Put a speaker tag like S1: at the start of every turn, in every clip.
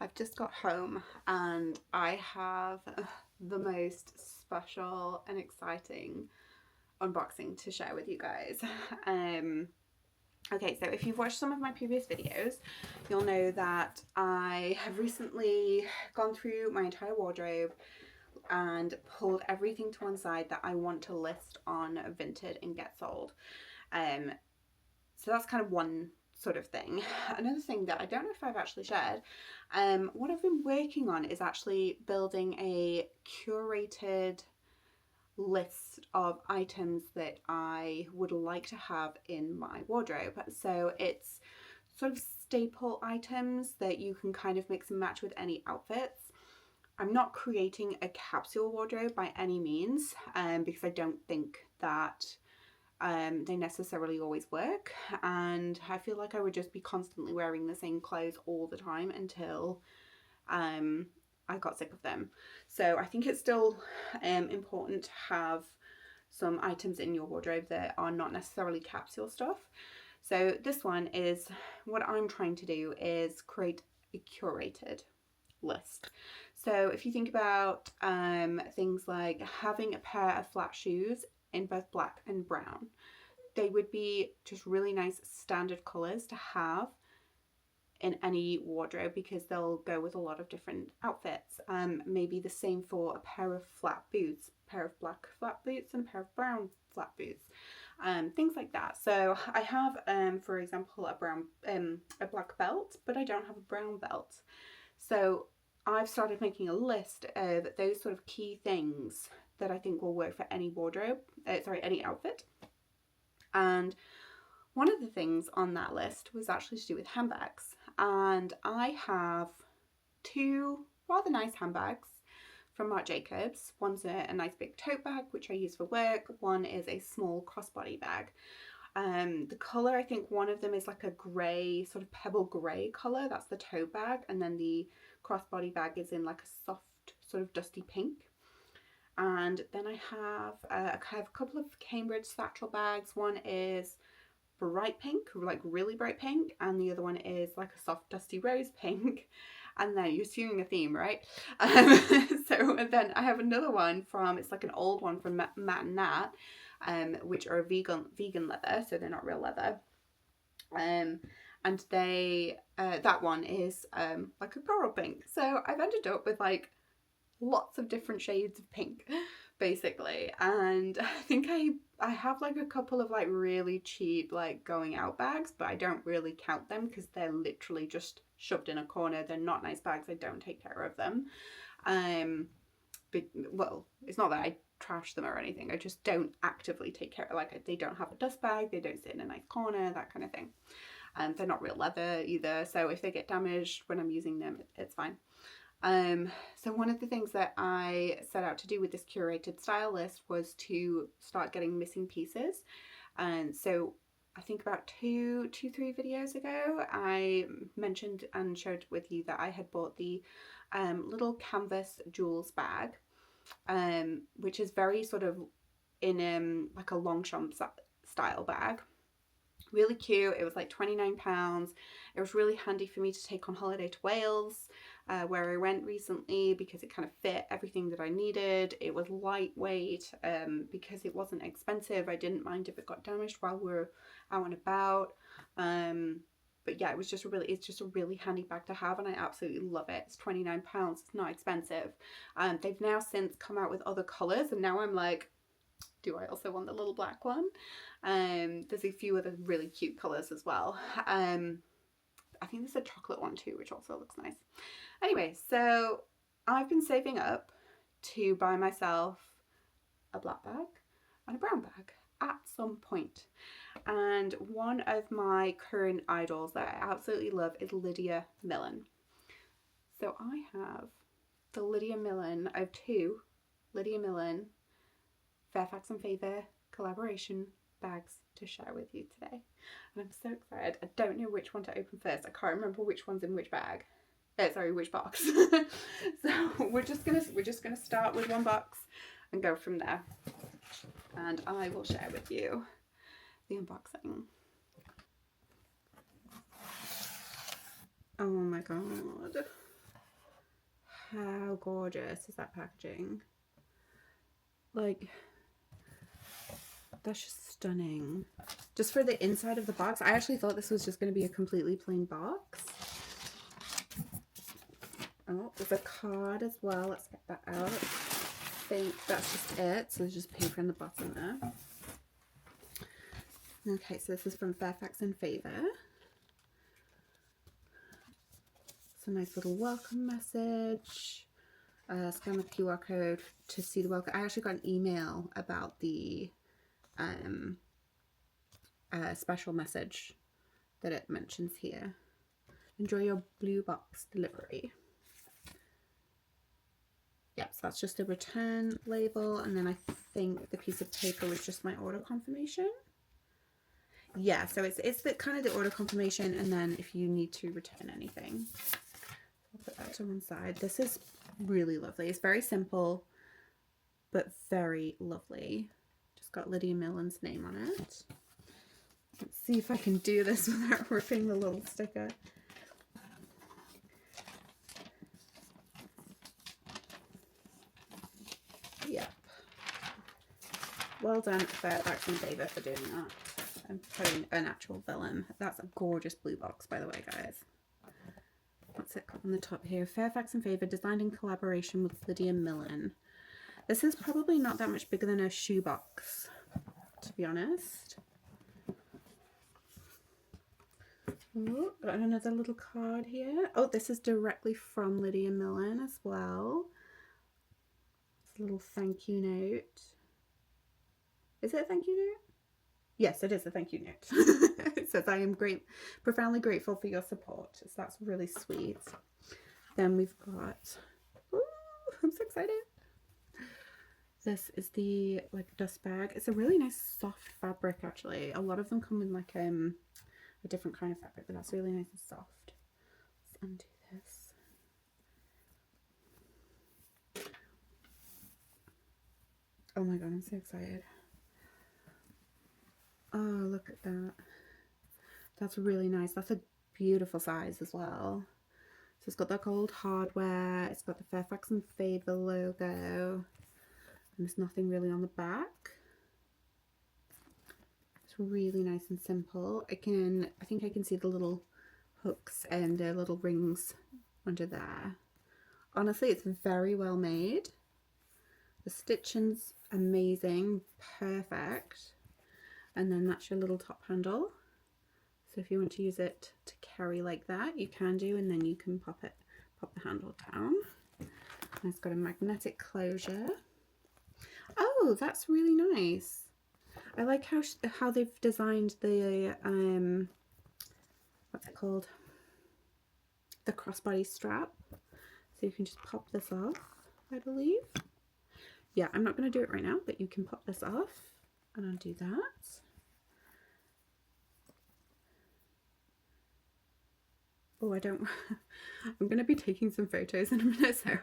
S1: I've just got home and I have the most special and exciting unboxing to share with you guys. Okay, so if you've watched some of my previous videos, you'll know that I have recently gone through my entire wardrobe and pulled everything to one side that I want to list on Vinted and get sold. So that's kind of one sort of thing. Another thing that I don't know if I've actually shared, what I've been working on is actually building a curated list of items that I would like to have in my wardrobe. So it's sort of staple items that you can kind of mix and match with any outfits. I'm not creating a capsule wardrobe by any means, because I don't think that they necessarily always work, and I feel like I would just be constantly wearing the same clothes all the time until I got sick of them. So I think it's still important to have some items in your wardrobe that are not necessarily capsule stuff. So this one is, what I'm trying to do is create a curated list. So if you think about things like having a pair of flat shoes in both black and brown, they would be just really nice standard colours to have in any wardrobe because they'll go with a lot of different outfits. Maybe the same for a pair of flat boots, a pair of black flat boots and a pair of brown flat boots, things like that. So I have, for example, a black belt, but I don't have a brown belt. So I've started making a list of those sort of key things that I think will work for any wardrobe, any outfit. And one of the things on that list was actually to do with handbags. And I have two rather nice handbags from Marc Jacobs. One's a nice big tote bag, which I use for work. One is a small crossbody bag. The colour, I think one of them is like a grey, sort of pebble grey colour. That's the tote bag. And then the crossbody bag is in like a soft, sort of dusty pink. And then I have a couple of Cambridge satchel bags. One is bright pink, like really bright pink, and the other one is like a soft dusty rose pink. And then you're seeing a theme, right? So and then I have another one it's like an old one from Matt and Nat, which are vegan leather, so they're not real leather. And they that one is like a coral pink. So I've ended up with like lots of different shades of pink basically, and I think I have like a couple of like really cheap like going out bags, but I don't really count them because they're literally just shoved in a corner. They're not nice bags. I don't take care of them. But well, it's not that I trash them or anything, I just don't actively take care of, like, they don't have a dust bag, they don't sit in a nice corner, that kind of thing. And they're not real leather either, so if they get damaged when I'm using them, it's fine. So one of the things that I set out to do with this curated style list was to start getting missing pieces. And so I think about three videos ago, I mentioned and shared with you that I had bought the little canvas jewels bag, which is very sort of in like a Longchamp style bag. Really cute. It was like £29. It was really handy for me to take on holiday to Wales, where I went recently, because it kind of fit everything that I needed. It was lightweight, because it wasn't expensive. I didn't mind if it got damaged while we were out and about. But yeah, it's just a really handy bag to have, and I absolutely love it. It's £29. It's not expensive. They've now since come out with other colours, and now I'm like, do I also want the little black one? There's a few other really cute colours as well. I think there's a chocolate one too, which also looks nice. Anyway, so I've been saving up to buy myself a black bag and a brown bag at some point. And one of my current idols that I absolutely love is Lydia Millen. So I have the Lydia Millen, I have two Lydia Millen Fairfax and Favor collaboration bags to share with you today, and I'm so excited. I don't know which one to open first. I can't remember which one's in which bag. Which box. So we're just gonna start with one box and go from there, and I will share with you the unboxing. Oh my god. how gorgeous is that packaging? Like, that's just stunning. Just for the inside of the box, I actually thought this was just going to be a completely plain box. Oh, there's a card as well. Let's get that out. I think that's just it. So there's just paper in the bottom there. Okay, so this is from Fairfax and Favor. It's a nice little welcome message. Scan the QR code to see the welcome. I actually got an email about the special message that it mentions here. Enjoy your blue box delivery. Yep, so that's just a return label, and then I think the piece of paper was just my order confirmation. Yeah, so it's the kind of the order confirmation, and then if you need to return anything. I'll put that to one side. This is really lovely. It's very simple, but very lovely. Just got Lydia Millen's name on it. Let's see if I can do this without ripping the little sticker. Yep. Well done, Fairfax and Favor, for doing that. And putting an actual vellum. That's a gorgeous blue box, by the way, guys. What's it on the top here? Fairfax and Favor, designed in collaboration with Lydia Millen. This is probably not that much bigger than a shoebox, to be honest. Oh, got another little card here. Oh, this is directly from Lydia Millen as well. It's a little thank you note. Is it a thank you note? Yes, it is a thank you note. It says, I am profoundly grateful for your support. So that's really sweet. Then we've got, ooh, I'm so excited. This is the like dust bag. It's a really nice soft fabric, actually. A lot of them come in like a different kind of fabric, but that's really nice and soft. Let's undo this. Oh my god, I'm so excited. Oh, look at that. That's really nice. That's a beautiful size as well. So it's got that gold hardware. It's got the Fairfax and Favor logo. And there's nothing really on the back. It's really nice and simple. I think I can see the little hooks and the little rings under there. Honestly, it's very well made. The stitching's amazing. Perfect. And then that's your little top handle. So if you want to use it to carry like that, you can do, and then you can pop the handle down. And it's got a magnetic closure. Oh, that's really nice. I like how they've designed the what's it called? The crossbody strap. So you can just pop this off, I believe. Yeah, I'm not going to do it right now, but you can pop this off and undo that. Oh, I'm going to be taking some photos in a minute, so, and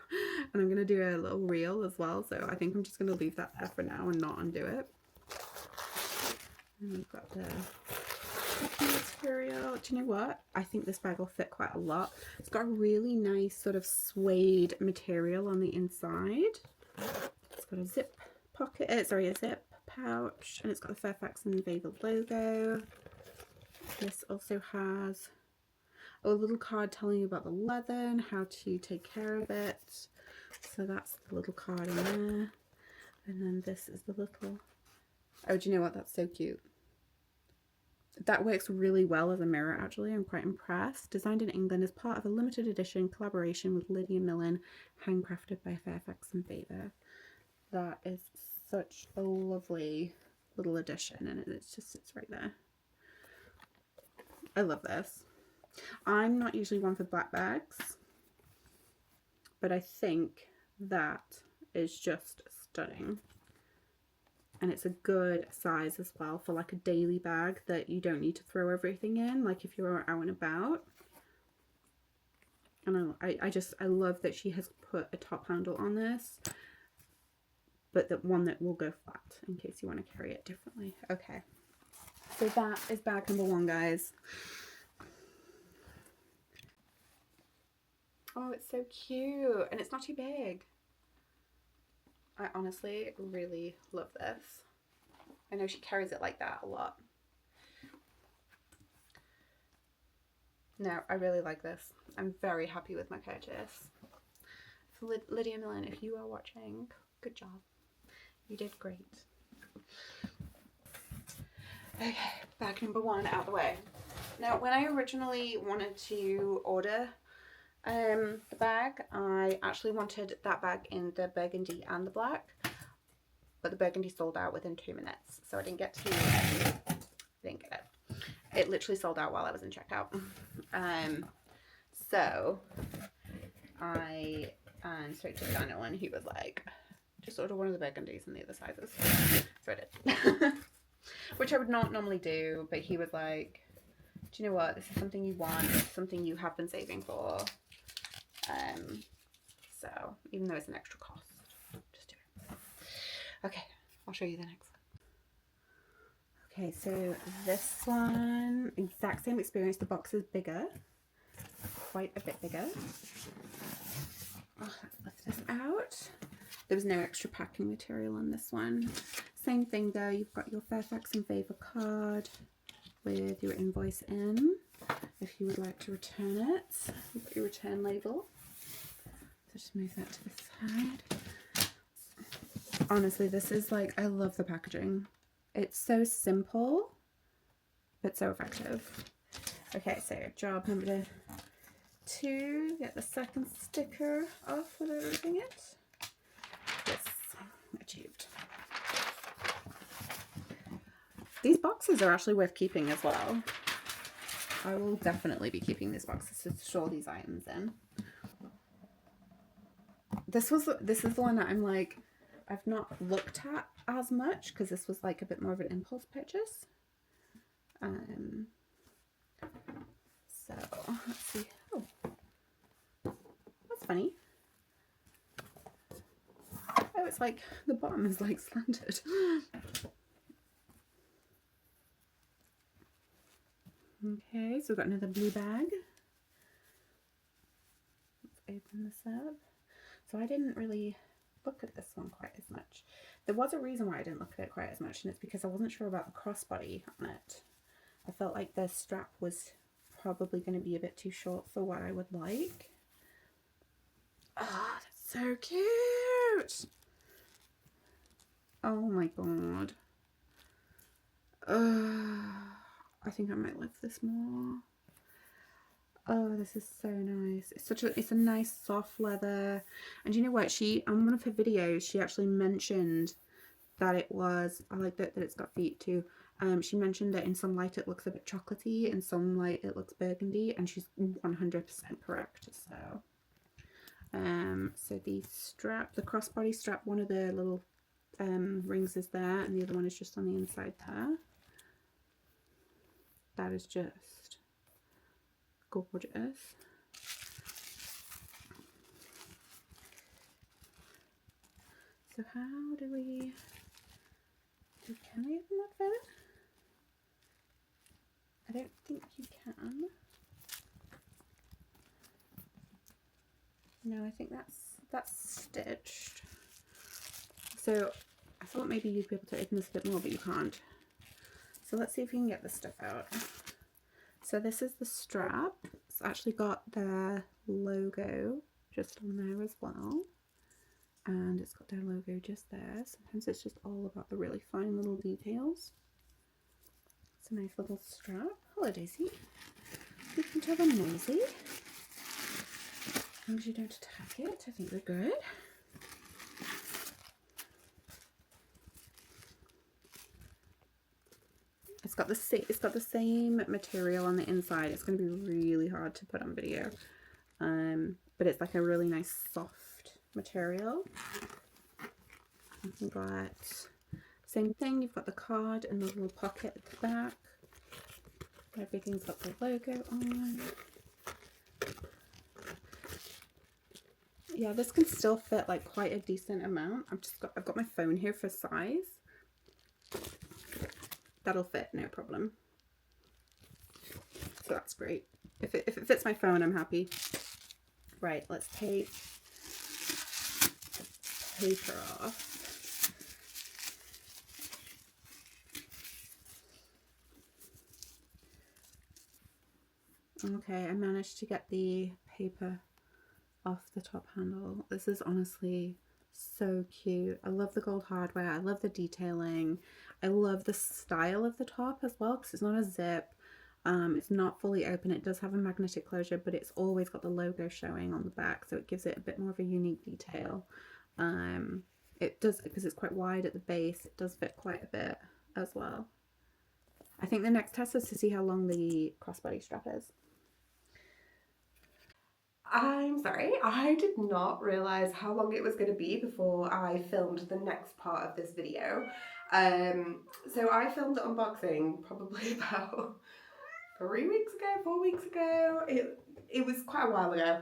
S1: I'm going to do a little reel as well, so I think I'm just going to leave that there for now and not undo it. And we've got the material. Do you know what? I think this bag will fit quite a lot. It's got a really nice sort of suede material on the inside. It's got a zip pocket, a zip pouch, and it's got the Fairfax and Favor logo. This also has a little card telling you about the leather and how to take care of it. So that's the little card in there. And then this is the little, oh, do you know what? That's so cute. That works really well as a mirror, actually. I'm quite impressed. Designed in England as part of a limited edition collaboration with Lydia Millen, handcrafted by Fairfax and Favor. That is such a lovely little addition, and it just sits right there. I love this. I'm not usually one for black bags, but I think that is just stunning. And it's a good size as well for like a daily bag that you don't need to throw everything in, like if you're out and about. And I love that she has put a top handle on this, but that one that will go flat in case you want to carry it differently. Okay, so that is bag number one, guys. Oh, it's so cute, and it's not too big. I honestly really love this. I know she carries it like that a lot. No, I really like this. I'm very happy with my purchase. So Lydia Millen, if you are watching, good job. You did great. Okay, bag number 1 out the way. Now, when I originally wanted to order the bag, I actually wanted that bag in the burgundy and the black, but the burgundy sold out within 2 minutes, so I didn't get it. It literally sold out while I was in checkout. So I spoke to Daniel, and he was like, just order one of the burgundies and the other sizes. So I did. Which I would not normally do, but he was like, do you know what, this is something you want, something you have been saving for, so even though it's an extra cost, just do it. Okay, I'll show you the next one. Okay, so this one, exact same experience. The box is bigger, quite a bit bigger. Oh, let's lift this out. There was no extra packing material on this one. Same thing though, you've got your Fairfax and Favor card with your invoice in, if you would like to return it. You've got your return label. So just move that to the side. Honestly, this is like, I love the packaging. It's so simple, but so effective. Okay, so job number 2, get the second sticker off without ripping it. Yes, achieved. These boxes are actually worth keeping as well. I will definitely be keeping these boxes to store these items in. This is the one that I'm like, I've not looked at as much because this was like a bit more of an impulse purchase. So let's see. Oh, that's funny. Oh, it's like the bottom is like slanted. Okay, so we've got another blue bag. Let's open this up. So I didn't really look at this one quite as much. There was a reason why I didn't look at it quite as much, and it's because I wasn't sure about the crossbody on it. I felt like the strap was probably going to be a bit too short for what I would like. Oh, that's so cute! Oh my god. I think I might love this more. Oh, this is so nice. It's a nice soft leather. And you know what? On one of her videos, she actually mentioned that it was, I like that it's got feet too. She mentioned that in some light it looks a bit chocolatey, in some light it looks burgundy, and she's 100% correct. So the strap, the crossbody strap, one of the little rings is there, and the other one is just on the inside there. That is just gorgeous. So how do we, can I open that better? I don't think you can. No, I think that's stitched. So I thought maybe you'd be able to open this a bit more, but you can't. So let's see if we can get this stuff out. So this is the strap. It's actually got their logo just on there as well. And it's got their logo just there. Sometimes it's just all about the really fine little details. It's a nice little strap. Hello, Daisy. You can tell them noisy. As long as you don't attack it, I think we're good. It's got the same material on the inside. It's going to be really hard to put on video, but it's like a really nice soft material. You've got same thing. You've got the card and the little pocket at the back. Everything's got the logo on. Yeah, this can still fit like quite a decent amount. I've got my phone here for size. That'll fit, no problem. So that's great. If it fits my phone, I'm happy. Right, let's take the paper off. Okay, I managed to get the paper off the top handle. This is honestly so cute. I love the gold hardware. I love the detailing. I love the style of the top as well, because it's not a zip. It's not fully open. It does have a magnetic closure, but it's always got the logo showing on the back, so it gives it a bit more of a unique detail. It does, because it's quite wide at the base, it does fit quite a bit as well. I think the next test is to see how long the crossbody strap is. I'm sorry, I did not realise how long it was going to be before I filmed the next part of this video. So I filmed the unboxing probably about 3 weeks ago, 4 weeks ago. It was quite a while ago.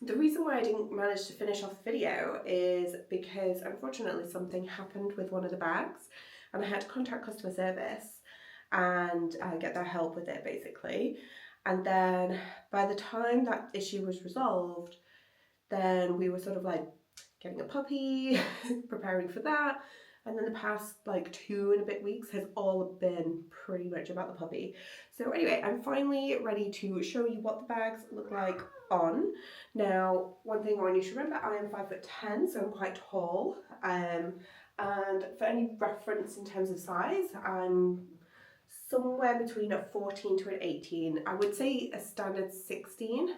S1: The reason why I didn't manage to finish off the video is because unfortunately something happened with one of the bags and I had to contact customer service and get their help with it basically. And then by the time that issue was resolved, then we were sort of like getting a puppy, preparing for that. And then the past like 2 and a bit weeks has all been pretty much about the puppy. So anyway, I'm finally ready to show you what the bags look like on. Now, one thing I want you to remember, I am 5'10", so I'm quite tall. And for any reference in terms of size, I'm somewhere between a 14 to an 18. I would say a standard 16.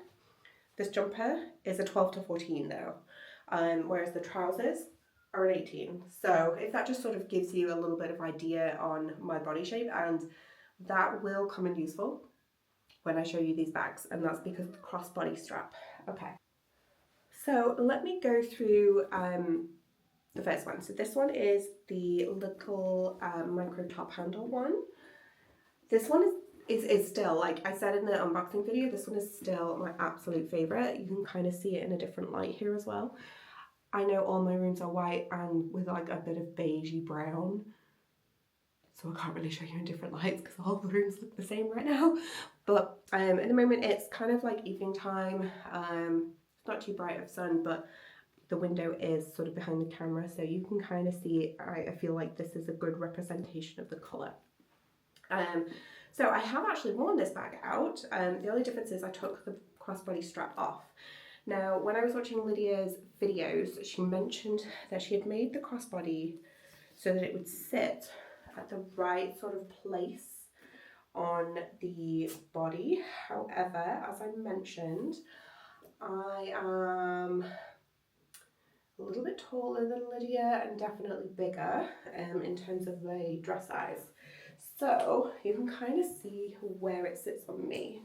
S1: This jumper is a 12 to 14 though, whereas the trousers are an 18. So if that just sort of gives you a little bit of idea on my body shape, and that will come in useful when I show you these bags, and that's because of the crossbody strap. Okay, so let me go through the first one. So this one is the little micro top handle one. This one is still, like I said in the unboxing video, this one is still my absolute favourite. You can kind of see it in a different light here as well. I know all my rooms are white and with like a bit of beigey brown, so I can't really show you in different lights because all the rooms look the same right now. But at the moment it's kind of like evening time. It's not too bright of sun, but the window is sort of behind the camera, so you can kind of see, I feel like this is a good representation of the colour. So I have actually worn this bag out. The only difference is I took the crossbody strap off. Now, when I was watching Lydia's videos, she mentioned that she had made the crossbody so that it would sit at the right sort of place on the body. However, as I mentioned, I am a little bit taller than Lydia and definitely bigger in terms of the dress size. So you can kind of see where it sits on me.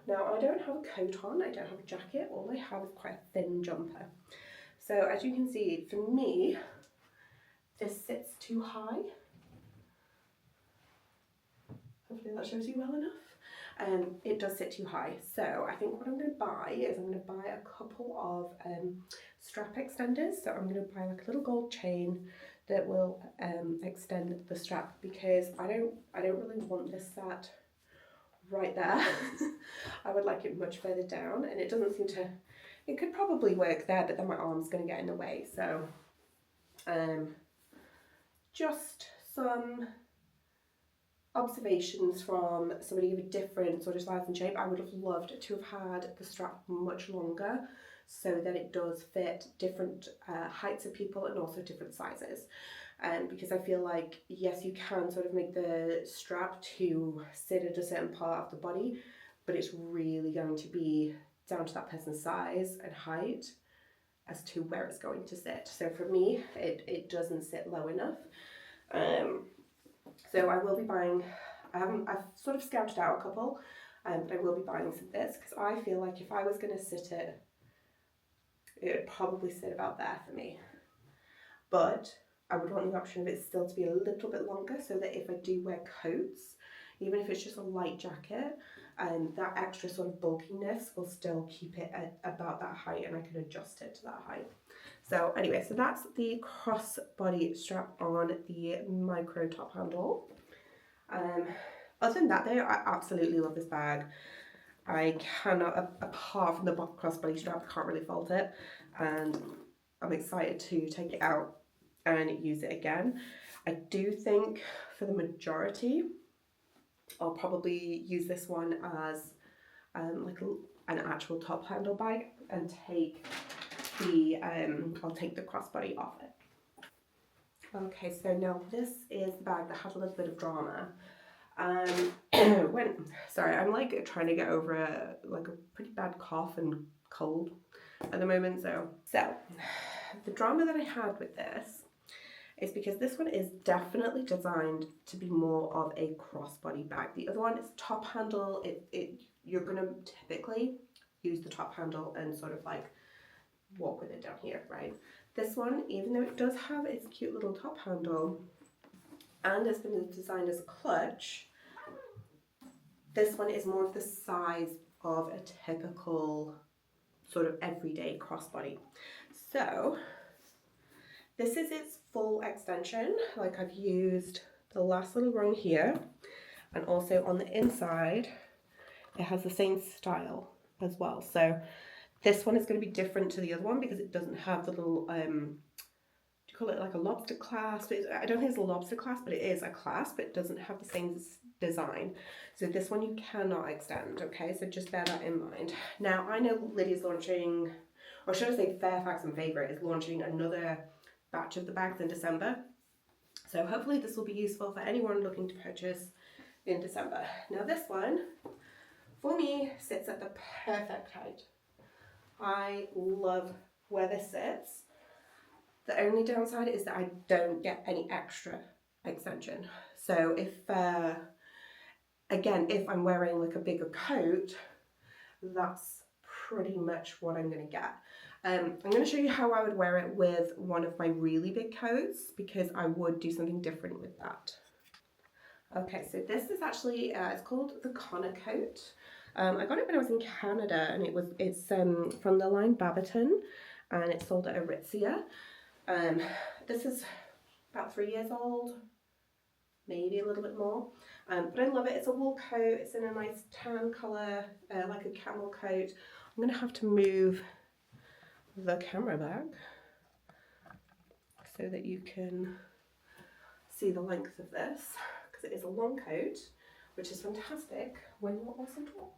S1: Now I don't have a coat on, I don't have a jacket, all I have is quite a thin jumper. So as you can see, for me, this sits too high. Hopefully that shows you well enough. It does sit too high. So I think what I'm going to buy is I'm going to buy a couple of strap extenders. So I'm going to buy like a little gold chain that will extend the strap, because I don't really want this sat right there. I would like it much further down, and it doesn't seem to, it could probably work there, but then my arm's going to get in the way. So just some observations from somebody of a different sort of size and shape. I would have loved to have had the strap much longer so that it does fit different heights of people and also different sizes. Because I feel like, yes, you can sort of make the strap to sit at a certain part of the body, but it's really going to be down to that person's size and height as to where it's going to sit. So for me, it doesn't sit low enough. So I will be buying, I've sort of scouted out a couple, but I will be buying some of this, because I feel like if I was going to sit it would probably sit about there for me. But I would want the option of it still to be a little bit longer, so that if I do wear coats, even if it's just a light jacket, that extra sort of bulkiness will still keep it at about that height, and I can adjust it to that height. So anyway, so that's the crossbody strap on the micro top handle. Other than that though, I absolutely love this bag.
S2: I cannot, apart from the crossbody strap, I can't really fault it, and I'm excited to take it out and use it again. I do think for the majority, I'll probably use this one as like an actual top handle bag and take the I'll take the crossbody off it. Okay, so now this is the bag that had a little bit of drama. Sorry, I'm like trying to get over a pretty bad cough and cold at the moment. So the drama that I had with this is because this one is definitely designed to be more of a crossbody bag. The other one is top handle. You're gonna typically use the top handle and sort of like walk with it down here, right? This one, even though it does have its cute little top handle and it's been designed as a clutch, this one is more of the size of a typical sort of everyday crossbody. So this is its full extension. Like, I've used the last little rung here, and also on the inside it has the same style as well. So this one is going to be different to the other one because it doesn't have the little do you call it like a lobster clasp? I don't think it's a lobster clasp, but it is a clasp. It doesn't have the same design. So this one you cannot extend, okay? So just bear that in mind. Now, I know Lydia's launching, or should I say Fairfax and Favor is launching another batch of the bags in December. So hopefully this will be useful for anyone looking to purchase in December. Now this one, for me, sits at the perfect height. I love where this sits. The only downside is that I don't get any extra extension. So if, again, if I'm wearing like a bigger coat, that's pretty much what I'm going to get. I'm going to show you how I would wear it with one of my really big coats, because I would do something different with that. Okay, so this is actually, it's called the Connor coat. I got it when I was in Canada, and it's from the line Babaton, and it's sold at Aritzia. This is about 3 years old, maybe a little bit more, but I love it. It's a wool coat. It's in a nice tan colour, like a camel coat. I'm going to have to move the camera back so that you can see the length of this, because it is a long coat, which is fantastic when you're also tall.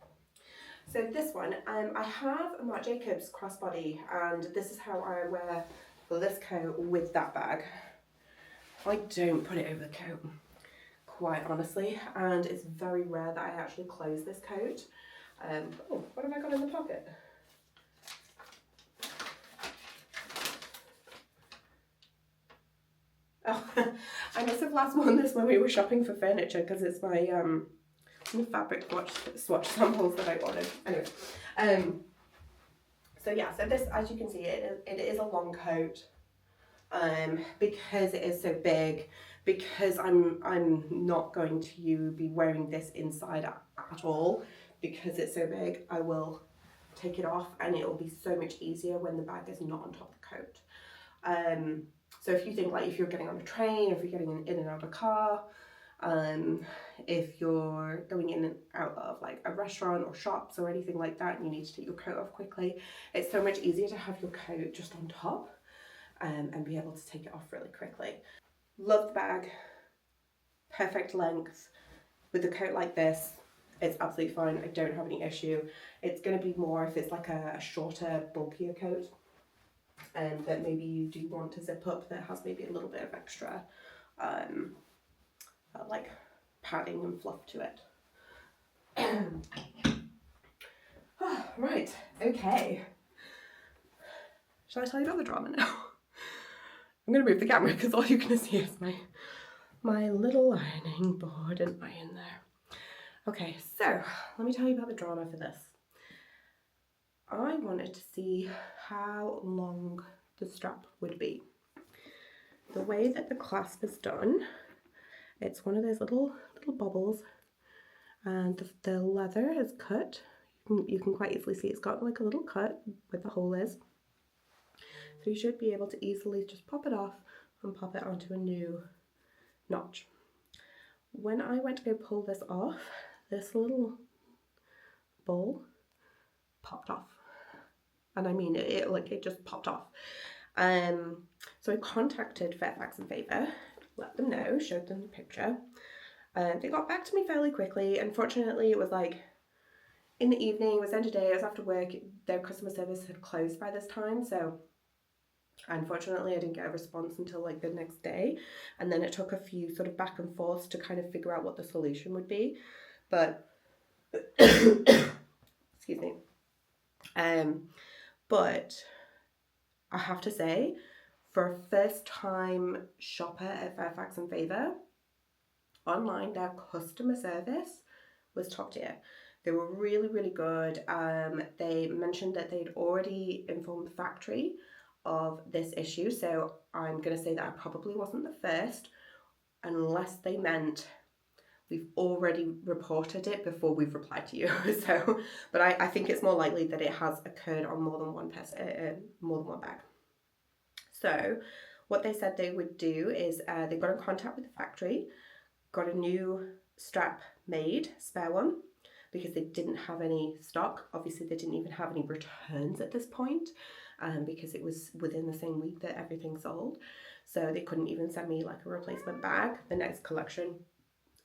S2: So this one, I have a Marc Jacobs crossbody, and this is how I wear this coat with that bag. I don't put it over the coat, quite honestly, and it's very rare that I actually close this coat. Oh, what have I got in the pocket? Oh, I must have last worn this when we were shopping for furniture, because it's my fabric swatch samples that I ordered. Anyway, so yeah, so this, as you can see, it is a long coat, because it is so big, because I'm not going to be wearing this inside at all, because it's so big. I will take it off, and it will be so much easier when the bag is not on top of the coat. So if you think, like, if you're getting on a train, if you're getting in and out of a car, if you're going in and out of like a restaurant or shops or anything like that, and you need to take your coat off quickly, it's so much easier to have your coat just on top, and be able to take it off really quickly. Love the bag, perfect length. With a coat like this, it's absolutely fine. I don't have any issue. It's going to be more if it's like a shorter, bulkier coat, and that maybe you do want to zip up, that has maybe a little bit of extra like padding and fluff to it. Oh, right, okay. Shall I tell you about the drama now? I'm going to move the camera because all you're going to see is my little ironing board and iron there. Okay, so let me tell you about the drama for this. I wanted to see how long the strap would be. The way that the clasp is done, it's one of those little bubbles, and the leather is cut. You can quite easily see it's got like a little cut where the hole is. So you should be able to easily just pop it off and pop it onto a new notch. When I went to go pull this off, this little ball popped off. And I mean it just popped off. So I contacted Fairfax and Favor, let them know, showed them the picture. They got back to me fairly quickly. Unfortunately, it was like in the evening, it was end of day, I was after work, their customer service had closed by this time, so unfortunately I didn't get a response until like the next day, and then it took a few sort of back and forths to kind of figure out what the solution would be. But excuse me. But I have to say, for a first time shopper at Fairfax and Favor, online their customer service was top tier. They were really, really good. They mentioned that they'd already informed the factory of this issue, so I'm going to say that I probably wasn't the first, unless they meant we've already reported it before we've replied to you. So, but I think it's more likely that it has occurred on more than one person, more than one bag. So what they said they would do is they got in contact with the factory, got a new strap made, spare one, because they didn't have any stock. Obviously they didn't even have any returns at this point, because it was within the same week that everything sold. So they couldn't even send me like a replacement bag. The next collection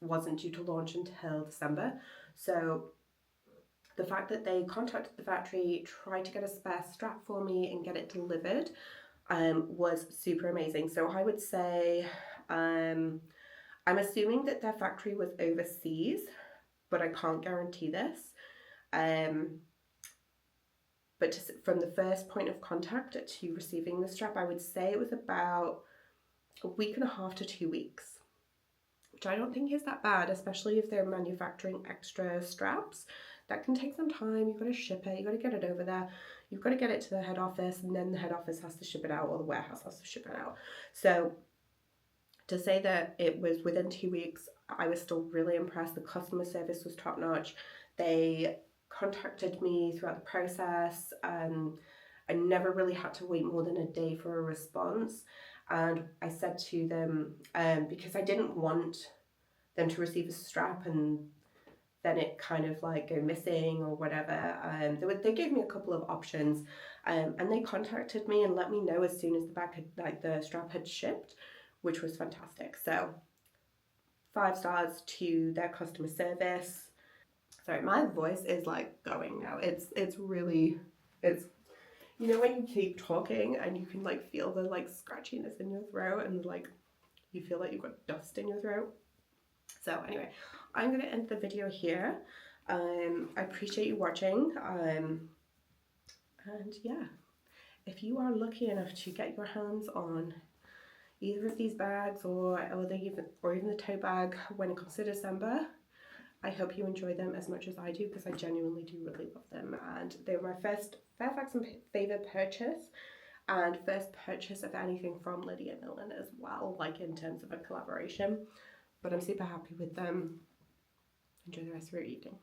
S2: wasn't due to launch until December. So the fact that they contacted the factory, tried to get a spare strap for me and get it delivered, was super amazing. So I would say, I'm assuming that their factory was overseas, but I can't guarantee this. But from the first point of contact to receiving the strap, I would say it was about a week and a half to 2 weeks, which I don't think is that bad, especially if they're manufacturing extra straps. That can take some time. You've got to ship it, you've got to get it over there, you've got to get it to the head office, and then the head office has to ship it out, or the warehouse has to ship it out. So to say that it was within 2 weeks, I was still really impressed. The customer service was top notch. They contacted me throughout the process. I never really had to wait more than a day for a response. And I said to them, because I didn't want them to receive a strap and then it kind of like go missing or whatever. They gave me a couple of options, and they contacted me and let me know as soon as the bag had, like the strap had shipped, which was fantastic. So 5 stars to their customer service. Sorry, my voice is like going now. It's really, you know when you keep talking and you can like feel the like scratchiness in your throat and like you feel like you've got dust in your throat. So anyway, I'm going to end the video here. I appreciate you watching. And yeah, if you are lucky enough to get your hands on either of these bags or even the tote bag when it comes to December, I hope you enjoy them as much as I do, because I genuinely do really love them. And they were my first Fairfax and Favor purchase, and first purchase of anything from Lydia Millen as well, like in terms of a collaboration. But I'm super happy with them. Enjoy the rest of your evening.